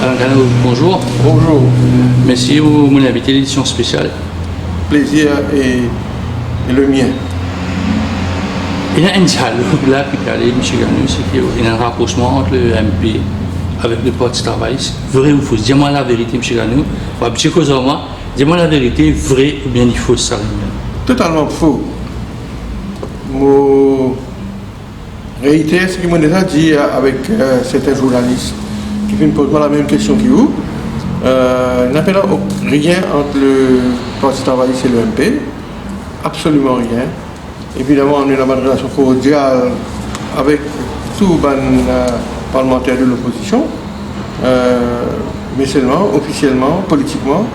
Alain Gano, bonjour. Bonjour. Merci vous m'avez invité à l'édition spéciale. Plaisir est le mien. Il y a un dialogue là qui est allé, M. Gano, c'est qu'il y a un rapprochement entre le MP avec le Parti travail. Vrai ou faux? Dis-moi la vérité, M. Gano. Dis-moi la vérité, vrai ou bien il faut ça? Totalement faux. Je réitère ce qu'ils m'ont déjà dit avec certains journalistes qui viennent poser la même question que vous. Il n'y a rien entre le Parti travail et le MP. Absolument rien. Évidemment, on a une relation cordiale avec tous les parlementaires de l'opposition, mais seulement, officiellement, politiquement,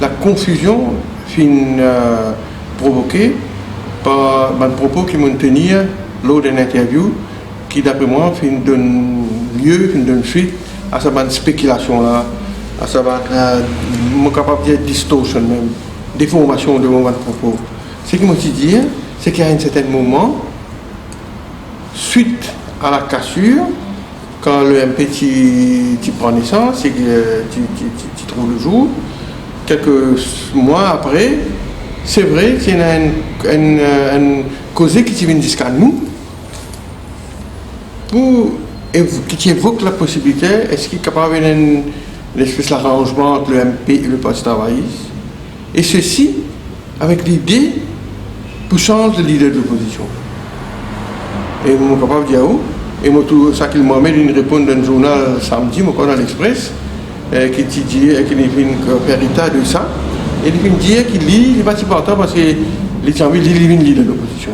la confusion finit provoquée par un propos qui m'ont tenu lors d'une interview qui, d'après moi, donne lieu, donne suite à cette spéculation-là, à cette capable de distorsion même, déformation de mon propos. Ce qui m'a dit, c'est qu'à un certain moment, suite à la cassure, quand le MP prend naissance et que tu trouves le jour, quelques mois après, c'est vrai qu'il y a une cause qui vient jusqu'à nous qui évoque la possibilité, est-ce qu'il est capable d'une espèce d'arrangement entre le MP et le Parti travailliste, et ceci avec l'idée pour changer le leader de l'opposition. Et je suis capable de dire où, et ça qu'il m'a mis une réponse dans un journal samedi, dans l'Express, qui dit qu'il fait état de ça, et il me dit qu'il lit, il n'est pas si important parce qu'il a envie de lire le leader de l'opposition.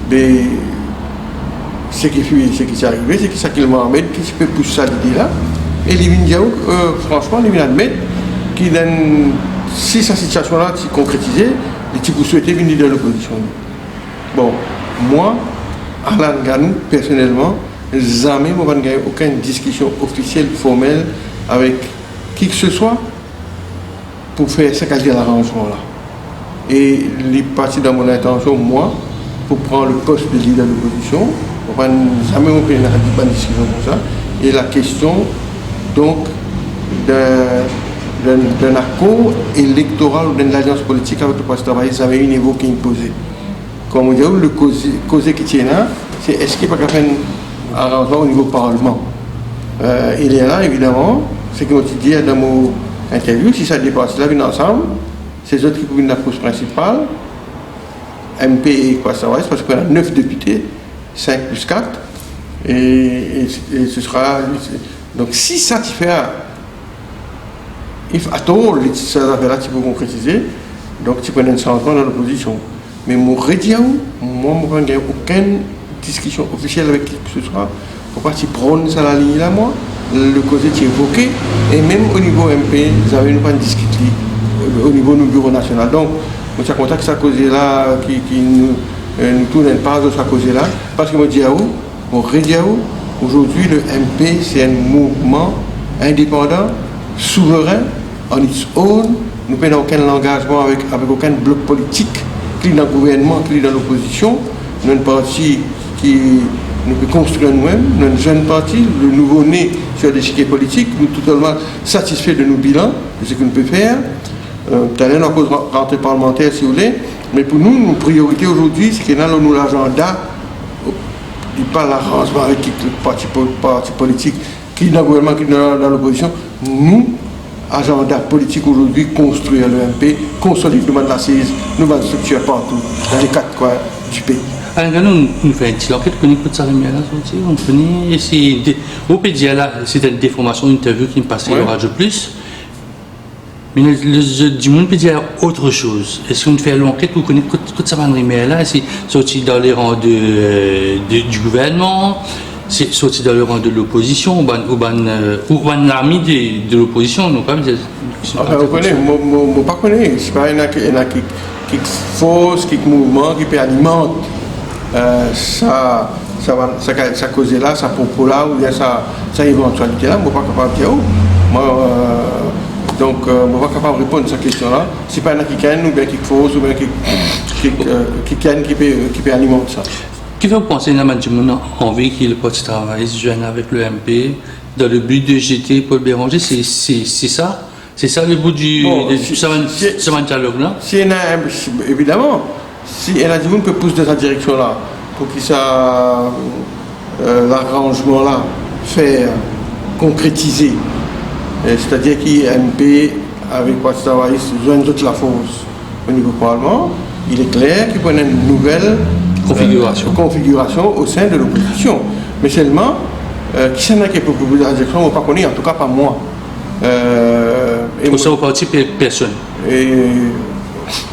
Mais ce qui est arrivé, c'est que ça qu'il m'a mis, qui peut pousser ça l'idée-là, et il me dit franchement, il admet qu'il donne. Si cette situation-là s'est concrétisée, il peut souhaiter une leader de l'opposition. Bon, moi, Alain Gano, personnellement, jamais je n'ai gagné aucune discussion officielle, formelle, avec qui que ce soit pour faire ce qualité d'arrangement-là. Et il est parti dans mon intention, moi, pour prendre le poste de leader de l'opposition. Jamais on fait une discussion comme ça. Et la question, donc, d'un accord électoral ou d'une alliance politique avec le Parti travail, ça avait une évoque qui est imposée. Comme on dit, le cause qui tient là, c'est est-ce qu'il n'y a pas qu'à faire un arrangement au niveau parlement. Il y a là, évidemment, ce que je dis dans mon interview, si ça dépasse là, ensemble, c'est eux qui viennent la cause principale, MP et quoi ça va, parce qu'on a 9 députés, 5 plus 4, et ce sera. Donc si ça te fait. Il faut ces affaires-là, tu peux concrétiser, donc tu peux un changement dans l'opposition. Mais moi, je n'ai aucune discussion officielle avec qui que ce soit, pour pas prendre ça la ligne là, moi, le cause est évoqué, et même au niveau MP, nous avons pas discuté au niveau du bureau national. Donc, je suis content que ça cause là, qui nous tourne pas de ça cause là, parce que je dis à vous, aujourd'hui, le MP, c'est un mouvement indépendant, souverain, en its own. Nous n'avons aucun engagement avec aucun bloc politique, qui est dans le gouvernement, qui est dans l'opposition. Nous avons un parti qui nous peut construire nous-mêmes, nous avons un jeune parti, le nouveau-né sur l'échiquier politique, nous sommes totalement satisfaits de nos bilans, de ce que nous pouvons faire. Peut-être dans la rentrée parlementaire, si vous voulez, mais pour nous, notre priorité aujourd'hui, c'est qu'il y a dans l'agenda, pas l'arrangement avec le parti politique, qui est dans le gouvernement, qui est dans l'opposition. Nous, agenda politique aujourd'hui, construire le MP, consolider le demande d'assises, nouvelles structures partout, dans les 4 coins du pays. Alain Gano, nous faisons une petite enquête, on peut ça là, on connaît, on peut dire là, c'était une déformation, une interview qui me passait au Radio Plus, mais du monde peut dire autre chose. Est-ce qu'on fait l'enquête pour connaître que ça va nous là, c'est sorti dans les rangs du gouvernement, c'est sorti dans le rang de l'opposition, ou ami de l'opposition, non pas dire. Enfin, vous connaissez, je ne connais pas, c'est pas il y en a qui force, qui mouvement, qui peut alimenter ça cause là, ça propos là, ou bien ça éventualité là, je ne suis pas capable de dire. Donc, je ne suis pas capable de répondre à cette question-là. Ce n'est pas un qui gagne, ou bien qui force, ou bien qui peut alimenter ça. Qui fait penser à Namadjimouna envie qu'il le poste travailler, se joindre avec le MP, dans le but de jeter Paul Béranger, c'est ça? C'est ça le bout ce dialogue-là? Évidemment, si Namadjimouna peut pousser dans cette direction-là, pour qu'il ça, l'arrangement-là, faire concrétiser, c'est-à-dire qu'il y ait MP avec quoi travailler, joindre toute la force au niveau parlement, il est clair qu'il peut y avoir une nouvelle configuration au sein de l'opposition. Mais seulement, qui s'en a qui peut proposer la direction, on ne va pas connaître, en tout cas pas moi. Pour ça, au parti, personne. Et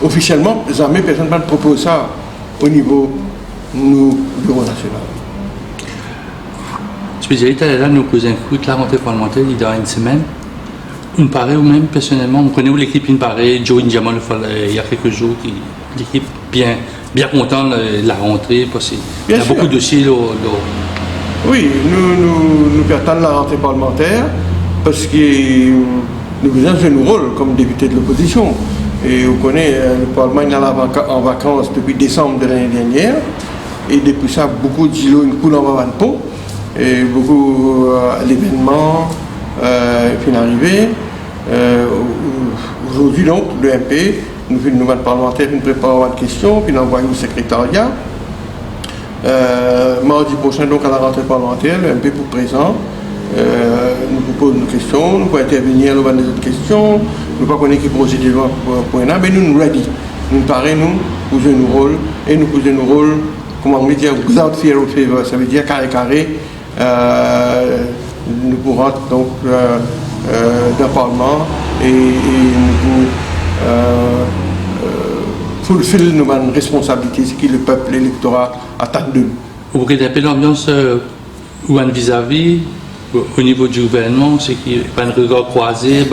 officiellement, jamais personne ne propose ça au niveau du bureau national. Spécialité, là, nous posons un coup de la rentrée parlementaire il y a une semaine. Il me paraît, ou même personnellement, on connaît où l'équipe, il me paraît, Joe Indiaman, il y a quelques jours, l'équipe bien content de la rentrée, parce qu'il y a beaucoup de dossiers. Oui, nous attendons la rentrée parlementaire, parce que nous faisons un rôle comme député de l'opposition. Et vous connaissez, le Parlement est en vacances depuis décembre de l'année dernière, et depuis ça, beaucoup de gilos coulent en bas de pont, et beaucoup l'événement est arrivé. Aujourd'hui, donc, le MP, nous fait une nouvelle parlementaire, nous préparons une question, puis nous envoyons au secrétariat. Mardi prochain, donc, à la rentrée parlementaire, le MP pour présent nous propose une question, nous pouvons intervenir, nous avons des autres questions, nous ne pouvons pas connaître qui projet de loi pour un an, mais nous ready. Nous paraît, nous, poser nos rôles, et nous poser nos rôles, comment on dit, without fear of favor, ça veut dire carré, nous pourrons donc d'un Parlement et nous fulfill nos responsabilités, ce que le peuple, l'électorat attend de nous. Vous regardez un peu l'ambiance ou un vis-à-vis au niveau du gouvernement, c'est qu'il y a un regard croisé,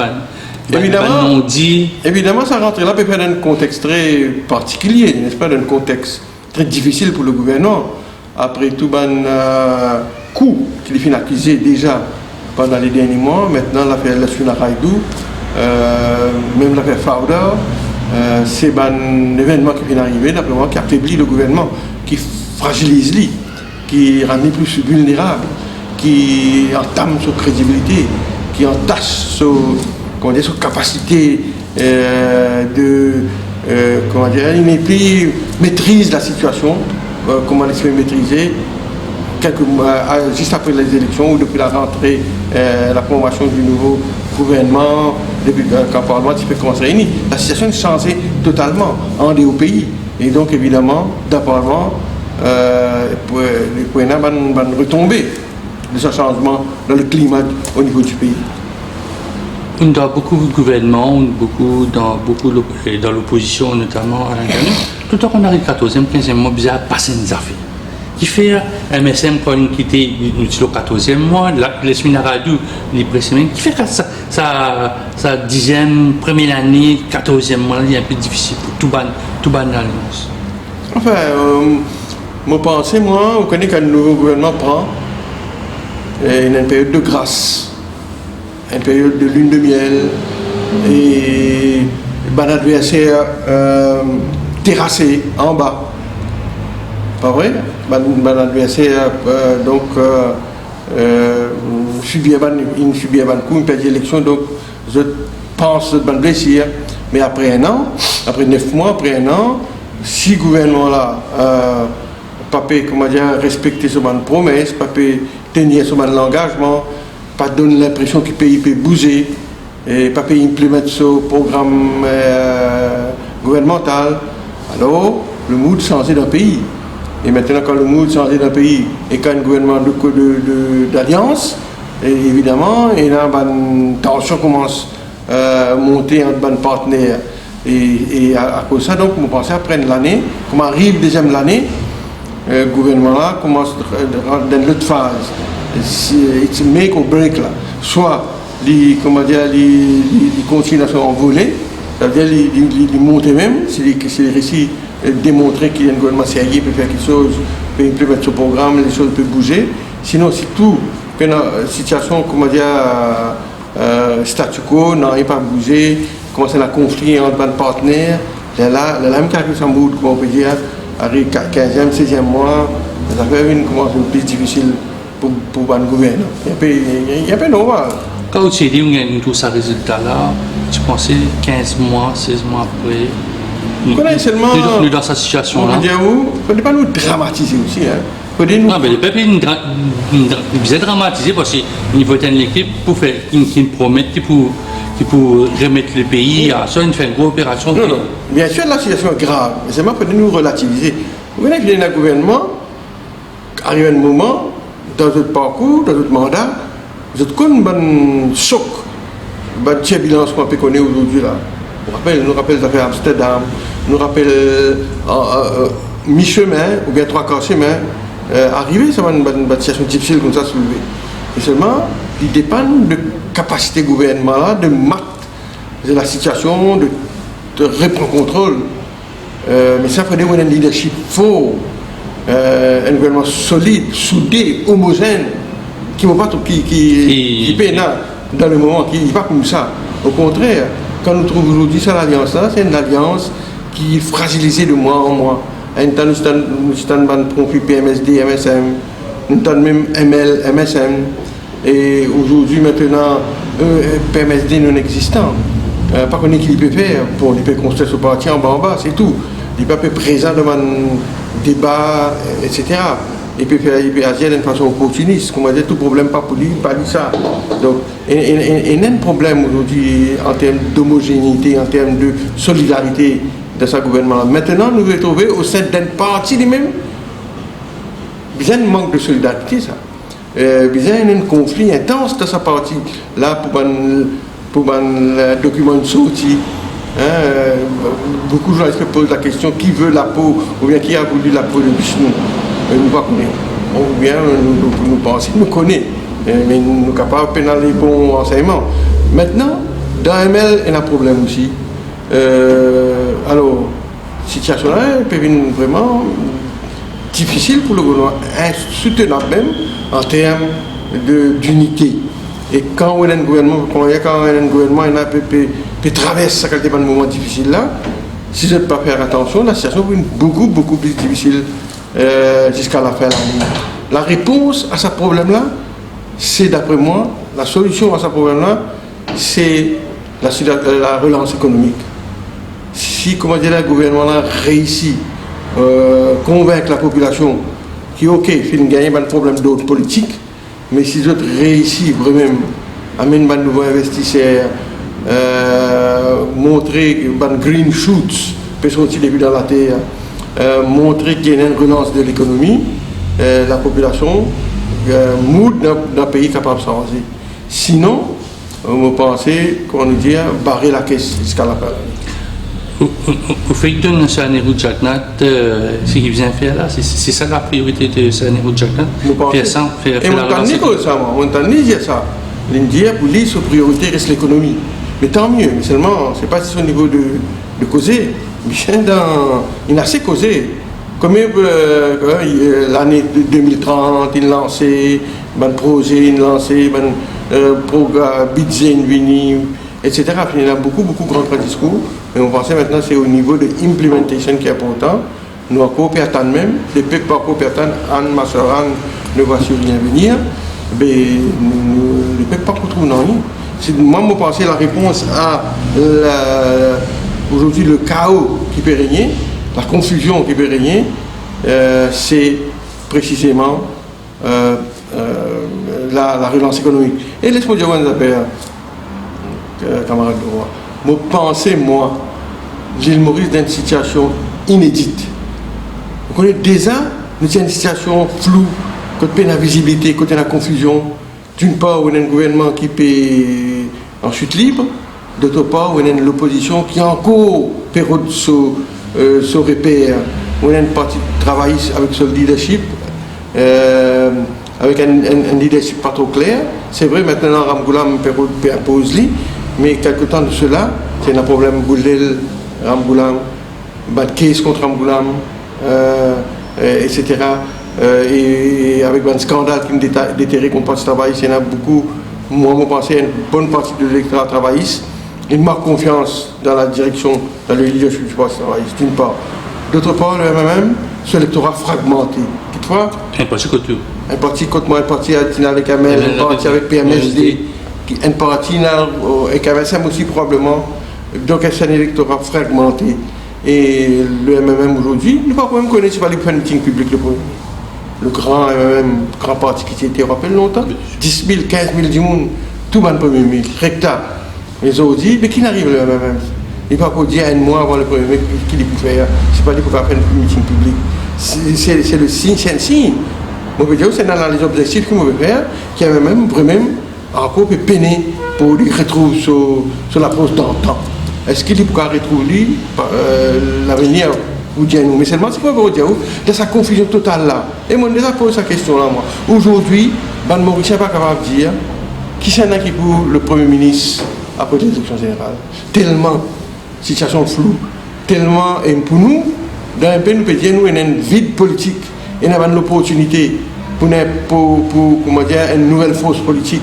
évidemment, dit. Évidemment, ça rentre là peut faire dans un contexte très particulier, n'est-ce pas, dans un contexte très difficile pour le gouvernement. Après tout, coup qu'il est accusé déjà pendant les derniers mois, maintenant l'affaire Lassuna Raidou, même l'affaire Fauda, c'est un événement qui vient d'arriver, d'après moi, qui affaiblit le gouvernement, qui fragilise lui, qui rend lui plus vulnérable, qui entame sa crédibilité, qui entache sa capacité de il plus maîtrise la situation, comment elle se fait maîtriser quelques mois, juste après les élections ou depuis la rentrée, la promotion du nouveau gouvernement, depuis qu'un Parlement peut commencer à réunir. La situation a changé totalement en des pays. Et donc évidemment, d'un Parlement, les points vont retomber de ce changement dans le climat au niveau du pays. Dans beaucoup de gouvernements, dans l'opposition notamment à l'intérieur, tout le temps qu'on arrive 14e, 15e mois, bizarre, passer des affaires. Qui fait un MSM quand il quitte le 14e mois, les Sminaradou, les précédents, qui fait que sa 10e, première année, 14e mois, il est un peu difficile pour tout ban l'alliance. Enfin, mon pensée, moi, on connaît qu'un nouveau gouvernement prend une période de grâce, une période de lune de miel, et un adversaire terrassé en bas. Pas vrai? Un adversaire, donc, subit un coup, il perd l'élection, donc je pense que c'est une blessure. Mais après un an, après 9 mois, après un an, si le gouvernement-là pas respecter son promesse, pas tenir son engagement, pas donner l'impression qu'il peut bouger, et pas implémenter son programme gouvernemental, alors le mood change d'un pays. Et maintenant, quand le mood change d'un pays et quand un gouvernement d'alliance, évidemment, et là, une tension commence à monter entre les partenaires. Et à cause de ça, donc, on pense après l'année, comme arrive deuxième l'année, le gouvernement là commence dans l'autre phase. C'est make or break là. Soit, les continuent à s'envoler, c'est-à-dire les monter même, c'est les récits démontrer qu'il y a un gouvernement sérieux, peut faire quelque chose, peut implémenter ce programme, les choses peuvent bouger. Sinon, c'est tout, quand une situation, statu quo, n'a pas bougé, commence à un conflit entre les partenaires, là, même quelque chose en bout, on peut dire, arrive 15e, 16e mois, les affaires commencent à être plus difficiles pour le gouvernement. Il y a un peu normal. Quand tu dis qu'il y a tout ce résultat-là, tu pensais 15 mois, 16 mois après, nous dans cette situation-là. Il ne faut pas nous dramatiser aussi. Non, mais le peuple est dramatisé parce qu'il faut être une équipe pour faire, qui promet, qui pour remettre le pays à ça, une faire une grosse opération. Non, non. Bien sûr, la situation est grave, mais c'est pas pour nous relativiser. Vous voyez que le gouvernement arrive à un moment, dans notre parcours, dans notre mandat, vous êtes comme un choc, un petit bilan qu'on peut connaître aujourd'hui là. Nous rappelle l'affaire Amsterdam, nous rappelle mi-chemin ou bien trois quarts chemin, arriver, ça va une situation difficile comme ça soulever. Et seulement, il dépend de capacité gouvernement là, de mat de la situation, de reprendre contrôle. Mais ça fait un leadership fort, un gouvernement solide, soudé, homogène, qui ne va pas qui peine dans le moment, qui n'est pas comme ça. Au contraire, quand nous trouvons aujourd'hui ça, l'alliance-là, c'est une alliance qui est fragilisée de mois en mois. Nous avons un profil PMSD, MSM, nous avons même ML, MSM, et aujourd'hui maintenant, PMSD non existant. Pas qu'on ait qui peut faire pour les construire ce parti en bas en bas, c'est tout. Il peut être présent devant un débat, etc. Il peut agir d'une façon opportuniste, comme on dit, tout problème pas pour lui, pas dit ça. Donc, il y a un problème aujourd'hui en termes d'homogénéité, en termes de solidarité de ce gouvernement. Maintenant, nous nous retrouvons au sein d'un parti lui-même. Il y a un manque de solidarité, ça. Il y a un conflit intense dans sa partie. Là, pour un document sorti, beaucoup de gens se posent la question qui veut la peau, ou bien qui a voulu la peau de Vishnu. Nous ne connaissons pas. Ou bien nous pensons, nous connaissons, mais nous sommes capables de pénaler les bons renseignements. Maintenant, dans ML, il y a un problème aussi. Alors, la situation là peut venir vraiment difficile pour le gouvernement, insoutenable même en termes d'unité. Et quand on a un gouvernement, il traverse ce moment difficile là, si je ne pas faire attention, la situation va être beaucoup plus difficile jusqu'à la fin de l'année. La réponse à ce problème-là, c'est d'après moi, la solution à ce problème-là, c'est la relance économique. Si, comment dire, le gouvernement a réussi à convaincre la population qui, ok, il faut gagner un problème d'ordre politique, mais si ils ont réussi vraiment à amener de nouveaux investisseurs, montrer des green shoots, peut sortir depuis dans la terre, montrer qu'il y a une relance de l'économie, la population mood dans le pays capable de changer. Sinon, on pense, comment nous dire, barrer la caisse jusqu'à la fin. Vous faites de Sanero Jacknat, ce qu'il vient faire là, c'est ça la priorité de Sanero Jacknat. Faire ça, faire la relance économique. On entend dire ça. L'India, pour lui, sa priorité reste l'économie. Mais tant mieux, mais seulement, c'est pas au niveau de causer. Il a assez causé. Comme l'année 2030, il a lancé un projet, il a lancé un programme, budget, etc. Il y a beaucoup de grands discours. Mais on pensait maintenant c'est au niveau de l'implementation qui est important. Nous avons coopéré même, les peuples par coopérer, Anne Massaran ne va sur rien venir, mais les peuples pas retrouvent non. Moi, je pense que la réponse à aujourd'hui le chaos qui peut régner, la confusion qui peut régner, c'est précisément la relance économique. Et laisse-moi dire une affaire, camarade de roi. Je pense, moi, l'île Maurice dans une situation inédite. Vous connaissez déjà, nous avons une situation floue, côté la visibilité, côté la confusion. D'une part, on a un gouvernement qui est en chute libre, d'autre part, on a l'opposition qui est encore période sur repère. On a une partie travailliste avec son leadership, avec un leadership pas trop clair. C'est vrai, maintenant, Ramgoulam impose lui. Mais quelque temps de cela, c'est un problème Goulel, Ramgoulam, bad case contre Ramgoulam, etc. Et avec un scandale qui me déterrait contre le parti travailliste, il y en a beaucoup. Moi, je pense une bonne partie de l'électorat travailliste. Il marque confiance dans la direction, dans le leadership du parti travailliste, d'une part. D'autre part, le MMM, ce électorat fragmenté. Toutefois, Un parti contre tout. un parti contre moi, un parti avec ML, un parti avec PMSD, un parti avec MSM aussi probablement. Donc c'est un électorat fragmenté. Et le MMM aujourd'hui, nous ne pouvons pas connaître, c'est pas les meeting public le premier. Le grand MMM, grand parti qui était rappelé longtemps, 10 000, 15 000 du monde, tout le monde premier ministre, recta. Ils ont dit, mais qui n'arrive le MMM? Il ne peut pas dire un mois avant le premier ministre qu'il peut faire. C'est pas lui qui va faire un meeting public. C'est le signe, c'est un signe. Moi, je veux dire, c'est dans les objectifs que je veux faire, qui a même vraiment encore peiner pour lui retrouver sur la pose d'antan. Est-ce qu'il pourra retrouver l'avenir ou dire nous? Mais seulement, c'est pas pour dire de sa confusion totale là. Et moi, je déjà posé cette question là, moi. Aujourd'hui, Ban Maurice n'est pas capable de dire qui c'est qui pour le Premier ministre après les élections générales. Tellement, situation floue, tellement, et pour nous, dans un pays, nous pouvons dire nous, il y a une vide politique, il y a l'opportunité pour comment dire, une nouvelle force politique.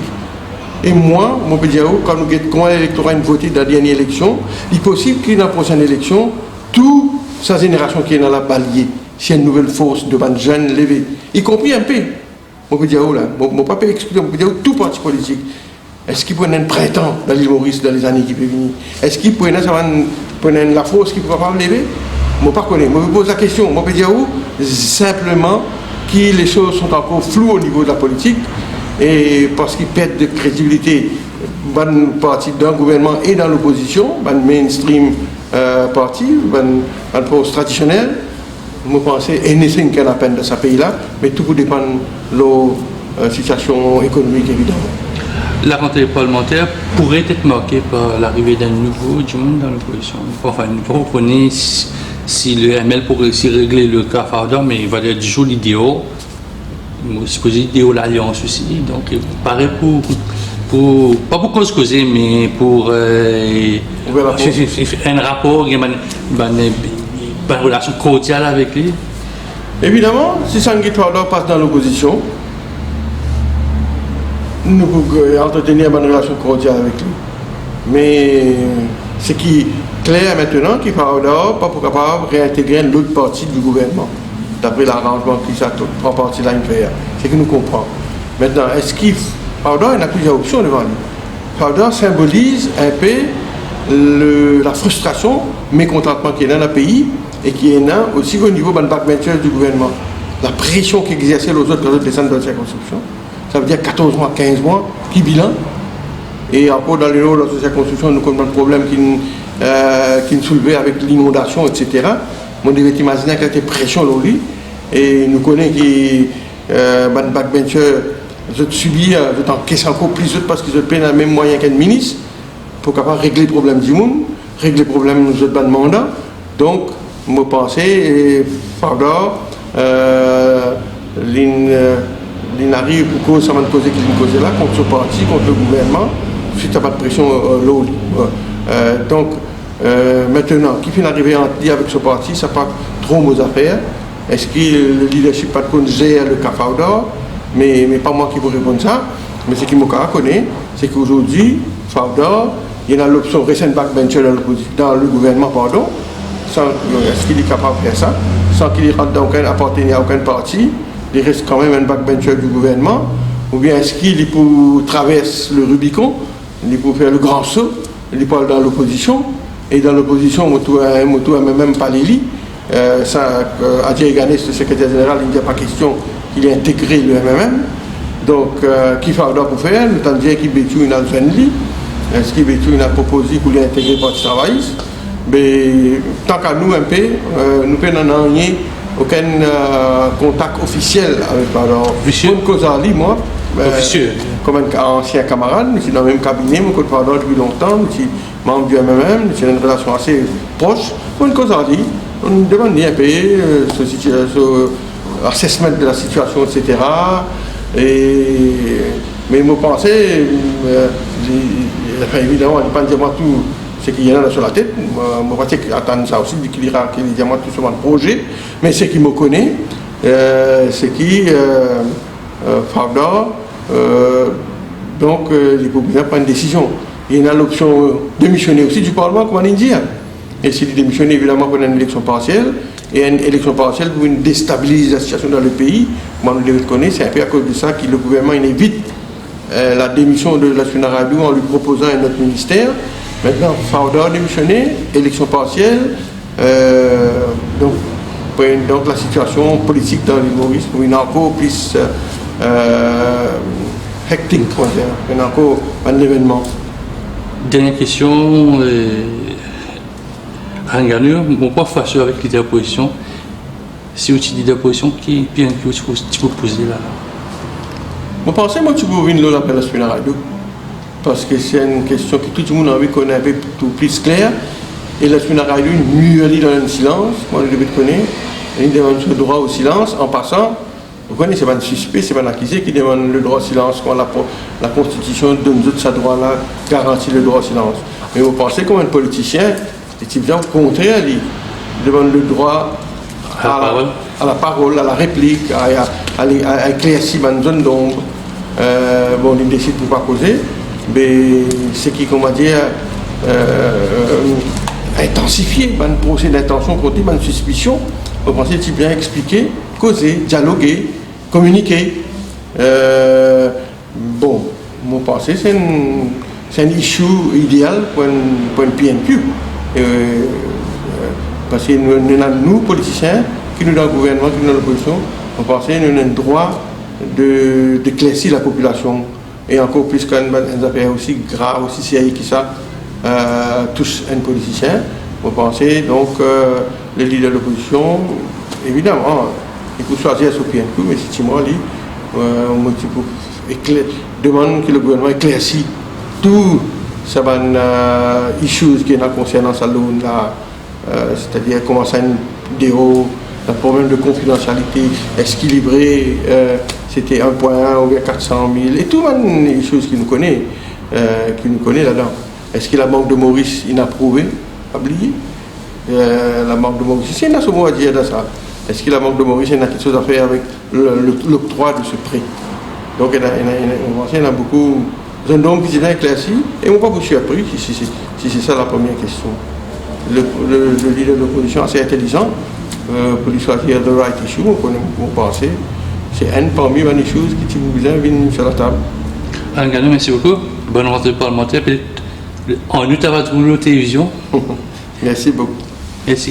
Et moi, je peux dire, quand nous avons l'électorat voté dans la dernière élection, il est possible qu'il y ait dans la prochaine élection, toute sa génération qui est dans la balayer, c'est une nouvelle force de jeunes levés, y compris un peu. Je peux dire, là, je ne peux pas expliquer, je peux dire, tout parti politique. Est-ce qu'il peut y avoir un printemps dans l'île Maurice dans les années qui peuvent venir? Est-ce qu'il peut y avoir la force qui ne pourra pas me lever? Je ne sais pas. Je me pose la question. Je peux dire simplement que les choses sont encore floues au niveau de la politique et parce qu'ils perdent de crédibilité dans parti dans le gouvernement et dans l'opposition, dans le mainstream parti, dans le poste traditionnel. Je pense qu'il y a une peine de ce pays-là, mais tout dépend de la situation économique évidemment. La rentrée parlementaire pourrait être marquée par l'arrivée d'un nouveau du monde dans l'opposition. Enfin, nous ne comprenons si le ML pourrait aussi régler le cas Fardin, mais il va être du jour l'idéal. Supposé l'idéal l'alliance aussi. Donc, il paraît pas pour causer, mais pour un rapport, une relation cordiale avec lui. Évidemment, si Sanguy Fardin passe dans l'opposition, nous pouvons entretenir une relation cordiale avec lui. Mais ce qui est clair maintenant, qu'il va pas pour capable de réintégrer l'autre partie du gouvernement, d'après l'arrangement qui ça prend partie là, c'est que nous comprenons. Maintenant, est-ce qu'il Fardin, il y a plusieurs options devant lui. Fardin symbolise un peu la frustration, le mécontentement qui est dans le pays et qui est là aussi au niveau de backbenchers du gouvernement. La pression qui exerçait les autres quand ils descendent dans la circonscription. Ça veut dire 14 mois, 15 mois, qui bilan. Et encore dans les lots de la circonscription, nous avons un problème qui nous soulevait avec l'inondation, etc. On devait imaginer qu'il y a une pression sur lui. Et nous connaissons que les backbenchers ont subi, ont encaissé encore plus parce qu'ils ont payé le même moyen qu'un ministre pour capable régler le problème du monde, régler le problème de notre mandat. Donc, je pensais, Fardin, il arrive pour cause, ça va causer qu'il cause là, contre ce parti, contre le gouvernement, suite à pas de pression donc, maintenant, qui finit d'arriver en lien avec ce parti, ça pas trop aux affaires. Est-ce que le leadership pas de gère le cas Fardin? Mais pas moi qui vous répondre ça. Mais ce qui me connaît, c'est qu'aujourd'hui, Fardin, il y a l'option recent backbencher dans le gouvernement, pardon. Est-ce qu'il est capable de faire ça? Sans qu'il appartienne à aucun parti? Il reste quand même un backbencher du gouvernement, ou bien est-ce qu'il traverse le Rubicon, il peut faire le grand saut, il parle dans l'opposition, et dans l'opposition, on même pas l'élit. Adjei Gane, le secrétaire général, il n'y a pas question qu'il ait intégré le MMM. Donc, qui Fardin pour faire? Le temps de dire qu'il bétou une alphenli, est-ce qu'il bétou une proposé pour lui intégrer le Parti travailliste? Mais tant qu'à nous un peu, nous pouvons aucun contact officiel avec Fardin. Comme Kozali, moi, comme un ancien camarade, je suis dans le même cabinet, je connais Fardin depuis longtemps, je suis membre du MMM, j'ai une relation assez proche. Comme Kozali, on nous demande un peu l'assessment de la situation, etc. Mais je pensais, évidemment, il n'y a pas de diamant tout ce qu'il y a là sur la tête. Je pensais qu'il attend ça aussi, qu'il y a des diamants tout sur le projet. Mais ce qui me connaît, c'est qui Fardin, donc il faut bien prendre une décision. Il y a l'option de démissionner aussi du Parlement comme en Indien. Et s'il démissionne, évidemment, pour une élection partielle, et une élection partielle pour une déstabilisation dans le pays. Moi, nous le reconnaissons, c'est un peu à cause de ça que le gouvernement évite la démission de Lassuna Radou en lui proposant un autre ministère. Maintenant, Fauda a démissionné, élection partielle, donc la situation politique dans l'île Maurice pour une encore plus hectique, un encore un événement. Dernière question, Ranganur, pourquoi fâcheux avec l'idée d'opposition? Si vous dites d'opposition, qui tu peux poser là? Je pense que tu peux venir l'appel à la radio. Parce que c'est une question que tout le monde a envie de connaître tout plus clair. Et la radio, mieux aller dans le silence. Moi, je devais connaître. Il demande le droit au silence. En passant, vous connaissez, c'est pas un suspect, c'est pas un accusé qui demande le droit au silence quand la Constitution donne ce droit-là, garantit le droit au silence. Mais vous pensez comme un politicien, c'est bien au contraire, il demande le droit à la parole, à la réplique, à éclaircir une zone d'ombre. Bon, il décide pour ne pas causer, mais ce qui, comment dire, intensifier un procès d'intention contre une suspicion. Vous pensez que bien expliquer, causer, dialoguer, communiquer. Bon, vous pensez que c'est un issue idéal pour une PNQ. Parce que nous, politiciens, qui nous dans le gouvernement, qui nous dans l'opposition, on pense que nous avons le droit d'éclaircir la population. Et encore plus quand une affaire aussi grave, aussi sérieuse que ça, touche un politicien. On pense donc les leaders de l'opposition, évidemment, il faut choisir sur PNQ, mais si moi, on demande que le gouvernement éclaircisse tout ces issues qui sont concernant ça, c'est-à-dire comment ça un problème de confidentialité, est-ce qu'il livrait, c'était 1.1 ou bien 400 000, et tout les choses qu'il nous connaît là-dedans. Est-ce que la banque de Maurice inapprouvée, oublié la banque de Maurice, c'est une mot à dire dans ça. Est-ce que la banque de Maurice a quelque chose à faire avec l'octroi de ce prêt? Donc il y a beaucoup d'hommes qui sont éclaircis, et on ne va pas vous surpris si c'est ça la première question. Le leader de l'opposition assez intelligent pour lui choisir the right issue, on pense c'est un parmi les choses qui vous bien venir sur la table. Angano, merci beaucoup. Bonne rentrée parlementaire. En nous, tu vas trouver la télévision. Merci beaucoup. Merci.